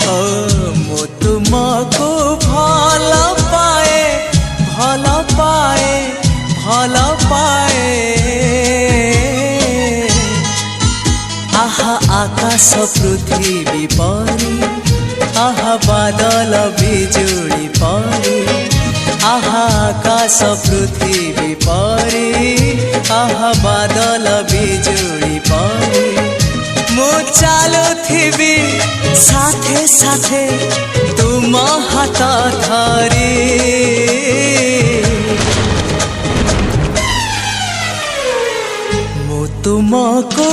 ओ मु तुमको भल पाए भल पाए भल पाए। आहा आकाश पृथ्वी परी आहा बादल बिजुली परी आहा आकाश पृथ्वी परी आहा बादल बिजुली परी। मु चालुथिबी साथे साथे तुम हाथ धरी। मु तुमको